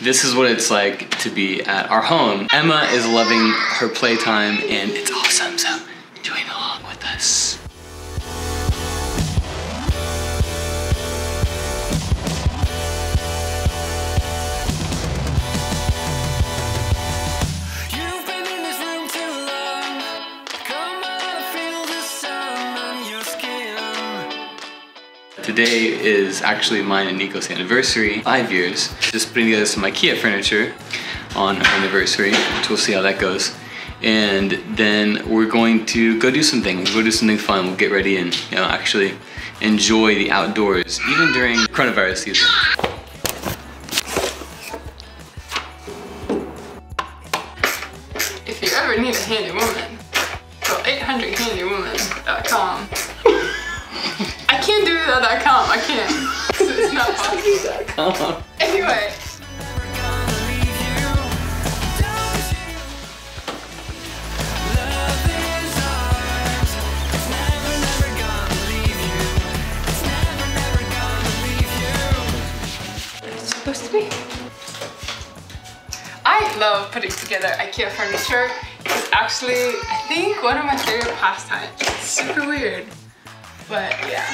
This is what it's like to be at our home. Emma is loving her playtime and it's awesome, so join along with us. Today is actually mine and Nico's anniversary, 5 years. Just putting together some IKEA furniture on her anniversary, which we'll see how that goes. And then we're going to go do some things. We'll go do something fun. We'll get ready and actually enjoy the outdoors, even during coronavirus season. If you ever need a handy woman, go 800handywoman.com. I can't do that.com, I can't. It's not possible. Anyway. It's supposed to be. I love putting together IKEA furniture. It's actually, I think, one of my favorite pastimes. It's super weird. But yeah.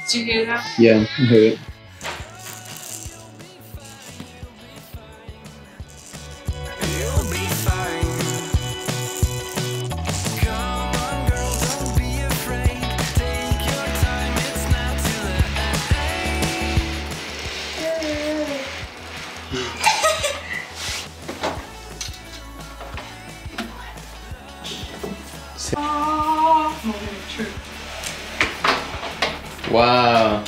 Did you hear that? Yeah, I heard it. Wow.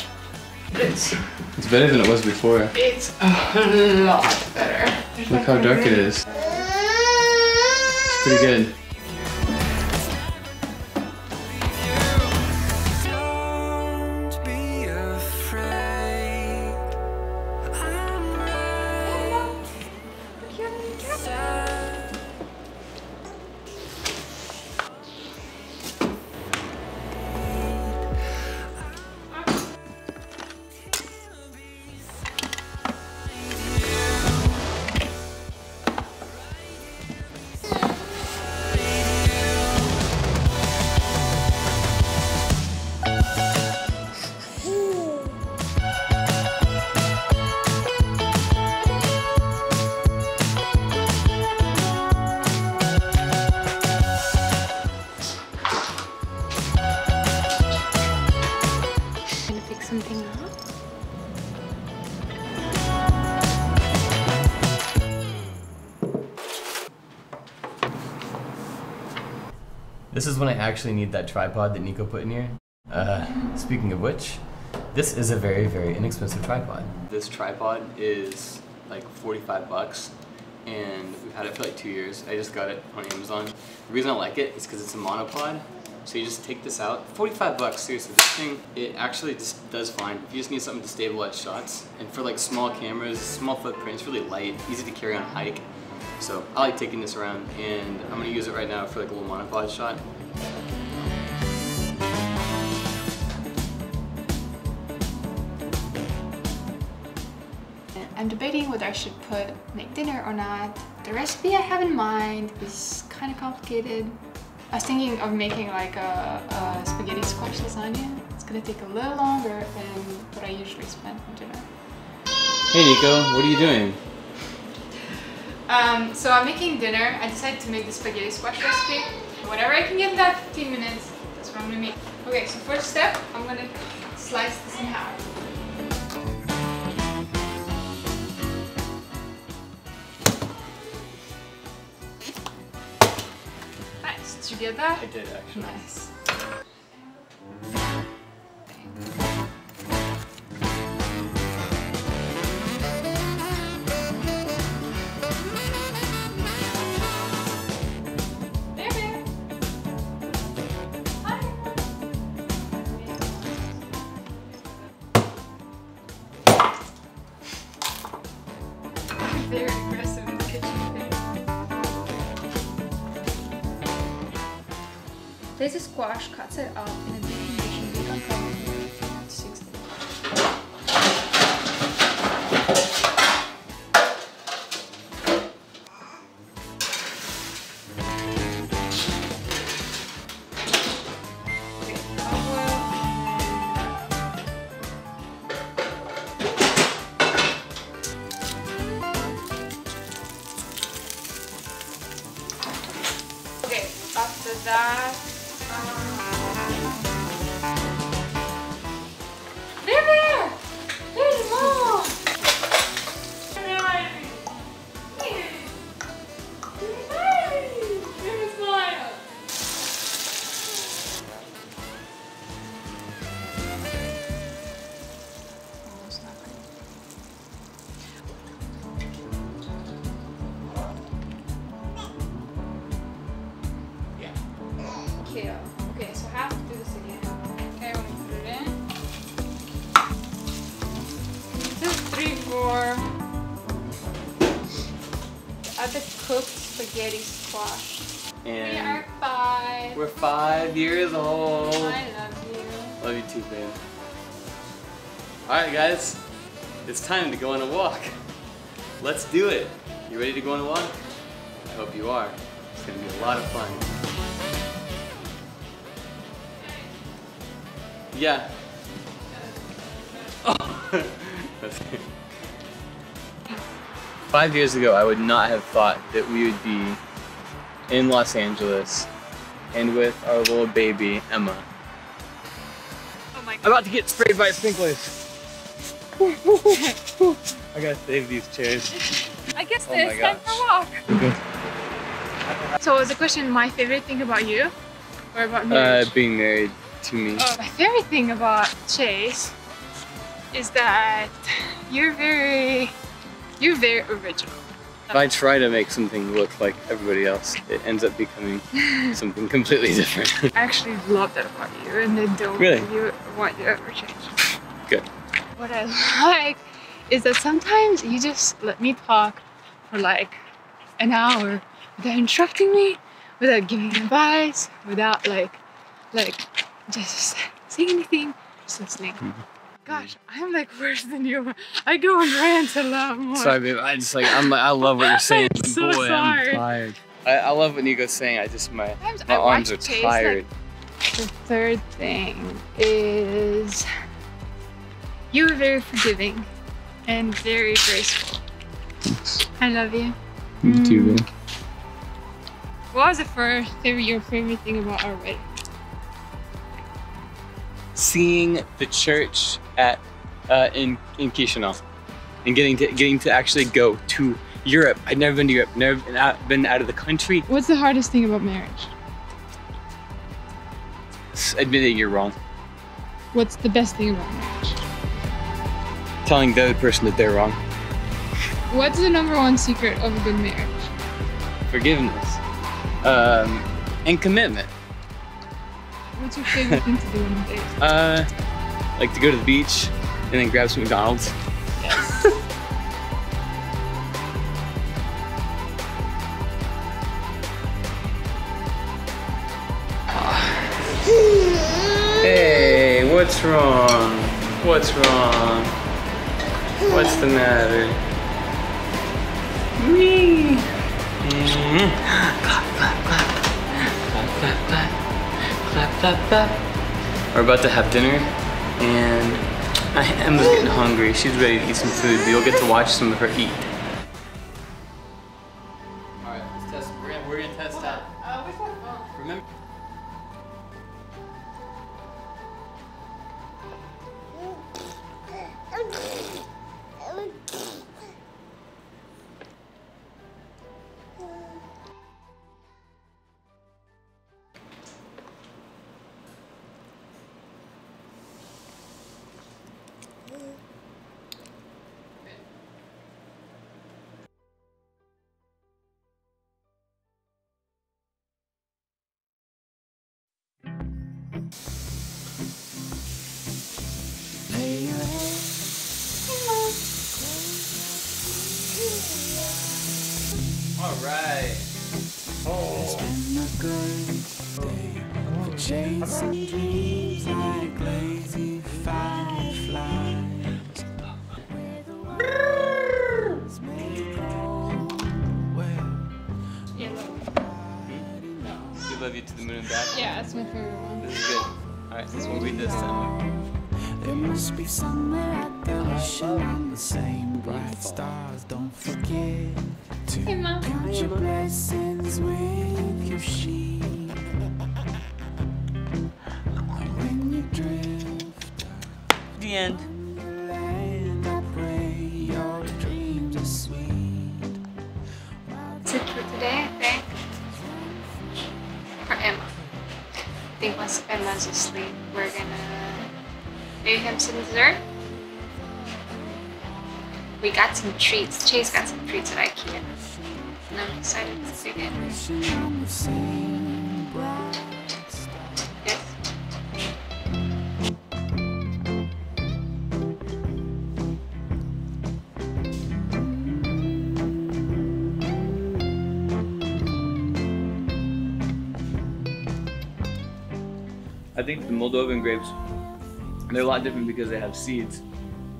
It's better than it was before. It's a lot better. Look how dark it is. It's pretty good. Something up. This is when I actually need that tripod that Nico put in here. Speaking of which, this is a very, very inexpensive tripod. This tripod is like 45 bucks and we've had it for like 2 years. I just got it on Amazon. The reason I like it is because it's a monopod. So you just take this out, 45 bucks, seriously, this thing, it actually just does fine. If you just need something to stabilize shots, and for like small cameras, small footprint, it's really light, easy to carry on a hike. So I like taking this around, and I'm gonna use it right now for like a little monopod shot. I'm debating whether I should make dinner or not. The recipe I have in mind is kind of complicated. I was thinking of making like a spaghetti squash lasagna. It's gonna take a little longer than what I usually spend for dinner. Hey Nico, what are you doing? So I'm making dinner. I decided to make the spaghetti squash recipe. Whatever I can get in that 15 minutes, that's what I'm gonna make. Okay, so first step, I'm gonna slice this in half. Did you get that? I did actually. Nice. Very aggressive in the kitchen thing. Place the squash, cuts it up in a deep condition, bake on cover 6 days. Okay, after that, there! There's mom! There's Maya! Almost not good. Kale. Okay, so I have to do this again. Okay, I'm gonna put it in. 2, 3, 4. Add the cooked spaghetti squash. We And are 5. we're 5 years old. I love you. Love you too, babe. Alright guys, it's time to go on a walk. Let's do it. You ready to go on a walk? I hope you are. It's gonna be a lot of fun. Yeah. Oh. 5 years ago, I would not have thought that we would be in Los Angeles and with our little baby, Emma. Oh my god. About to get sprayed by sprinklers. I gotta save these chairs. I guess Oh my it's time for a walk. Okay. So was the question my favorite thing about you? Or about marriage? Being married to me. My favorite thing about Chase is that you're very original. If I try to make something look like everybody else, it ends up becoming something completely different. I actually love that about you, and I don't Really? want you to ever change. Good. What I like is that sometimes you just let me talk for like an hour without interrupting me, without giving advice, without like just saying anything, just listening. Gosh, I'm like worse than you. I go and rant a lot more. Sorry, babe. I love what you're saying. I'm so Boy, sorry. I'm tired. I love what Nico's saying. My Sometimes I arms are watch Chase, tired. The third thing is you're very forgiving and very graceful. I love you. You too, babe. What was your favorite thing about our wedding? Seeing the church at in Chisinau and getting to actually go to Europe. I'd never been to Europe, never been out of the country. What's the hardest thing about marriage? Admitting you're wrong. What's the best thing about marriage? Telling the other person that they're wrong. What's the #1 secret of a good marriage? Forgiveness. And commitment. What's your favorite thing to do on a date? Like to go to the beach and then grab some McDonald's. Yes. Hey, what's wrong? What's wrong? What's the matter? Me. Clap, clap, clap. Clap, clap, clap. Clap, clap, clap. We're about to have dinner, and Emma's getting hungry. She's ready to eat some food, but you'll get to watch some of her eat. All right, let's test. We're gonna test out. Where's my phone? Remember. All right. Oh. chasing dreams like lazy fireflies. We love you to the moon and back. Yeah, that's my favorite one. This is good. Alright, so we'll read this then. There must be somewhere at the ocean on the same bright stars. Don't forget to Hey, Mom. count your blessings with your sheep. When you drift The end. land, I pray your dreams are sweet. That's it for today, I think. For Emma. I think once Emma's asleep, we're gonna maybe have some dessert. We got some treats. Chase got some treats at IKEA. And I'm excited to dig in. On the same bright star. Yes. I think the Moldovan grapes, they're a lot different because they have seeds.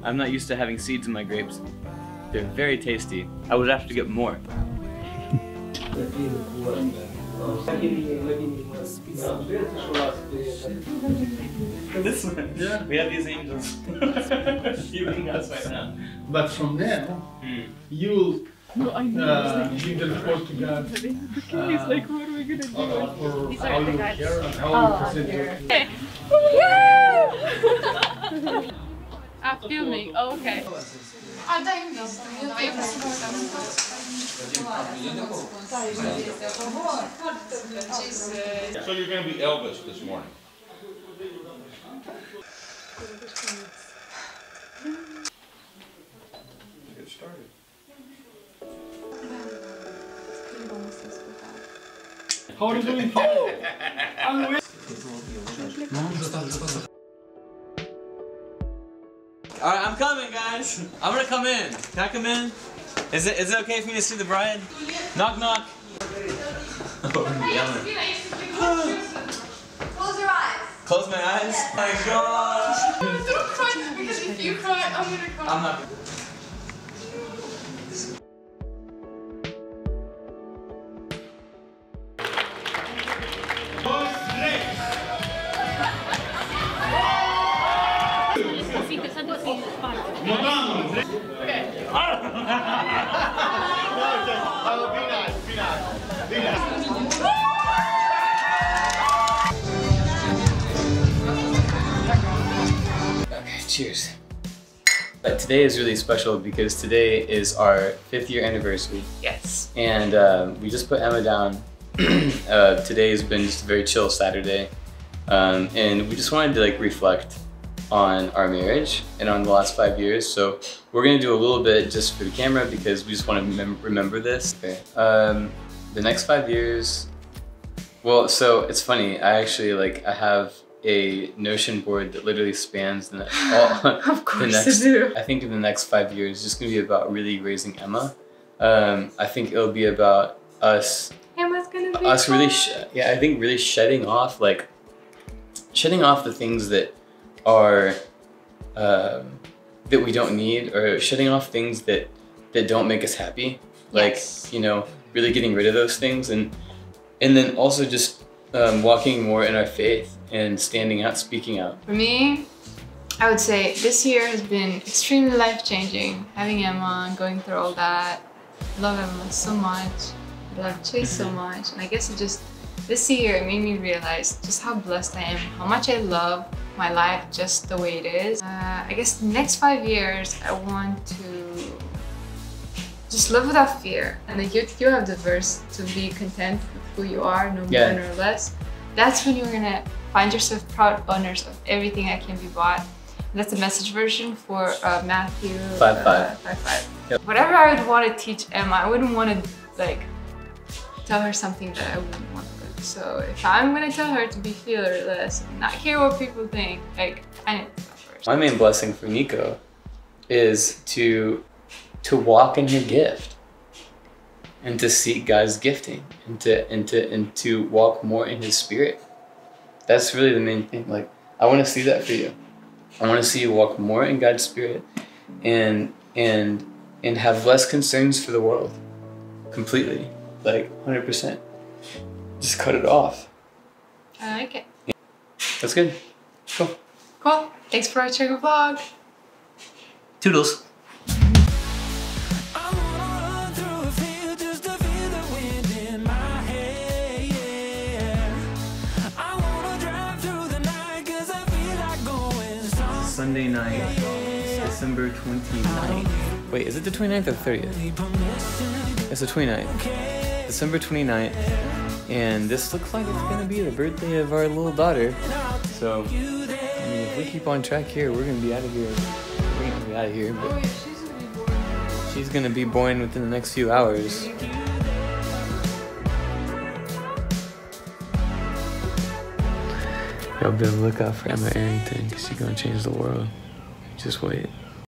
I'm not used to having seeds in my grapes. They're very tasty. I would have to get more. This one? Yeah. We have these angels shooting us right now. But from now, you'll give the report to God. He's like, what are we gonna do? For how you care and how you present your. Filming. Oh, okay. So you're going to be Elvis this morning? Get started. How are you doing? Alright, I'm coming, guys. I'm gonna come in. Can I come in? Is it okay for me to see the bride? Knock, knock. Close your eyes. Close my eyes? Oh my gosh. Don't cry, because if you cry, I'm gonna cry. I'm not. Okay, cheers. But today is really special because today is our 5th year anniversary. Yes. And we just put Emma down. Today has been just a very chill Saturday. And we just wanted to like reflect on our marriage and on the last 5 years. So we're gonna do a little bit just for the camera because we just want to remember this. Okay. The next 5 years, well, so it's funny, I have a Notion board that literally spans the Of course you do. I think in the next 5 years, it's just gonna be about really raising Emma. I think it'll be about us Emma's gonna be really, fine. I think really shedding off the things that are that we don't need, or shedding off things that don't make us happy. Like, Yes. you know, really getting rid of those things, and then also just walking more in our faith and standing out, speaking out. For me, I would say this year has been extremely life-changing. Having Emma, going through all that. I love Emma so much. I love Chase so much. And I guess this year it made me realize just how blessed I am, how much I love my life just the way it is. I guess the next 5 years, I want to just live without fear. And like you have the verse to be content with who you are, no more nor less. That's when you're gonna find yourself proud owners of everything that can be bought. And that's the message version for Matthew 5:5. 5:5. Yep. Whatever I would want to teach Emma, I wouldn't want to like tell her something that I wouldn't want to. So if I'm gonna tell her to be fearless, not care what people think, like I need to tell first. My main blessing for Nico is to walk in her gift and to seek God's gifting and to walk more in His Spirit. That's really the main thing. Like, I want to see that for you. I want to see you walk more in God's Spirit and have less concerns for the world. Completely. Like, 100%. Just cut it off. I like it. That's good. Cool. Cool. Thanks for watching the vlog. Toodles. Sunday night, December 29th. Wait, is it the 29th or 30th? It's the 29th. December 29th. And this looks like it's gonna be the birthday of our little daughter. So, I mean, if we keep on track here, we're gonna be out of here. We're gonna be out of here, but she's gonna be born within the next few hours. Y'all better look out for Emma Arrington, because she's gonna change the world. Just wait.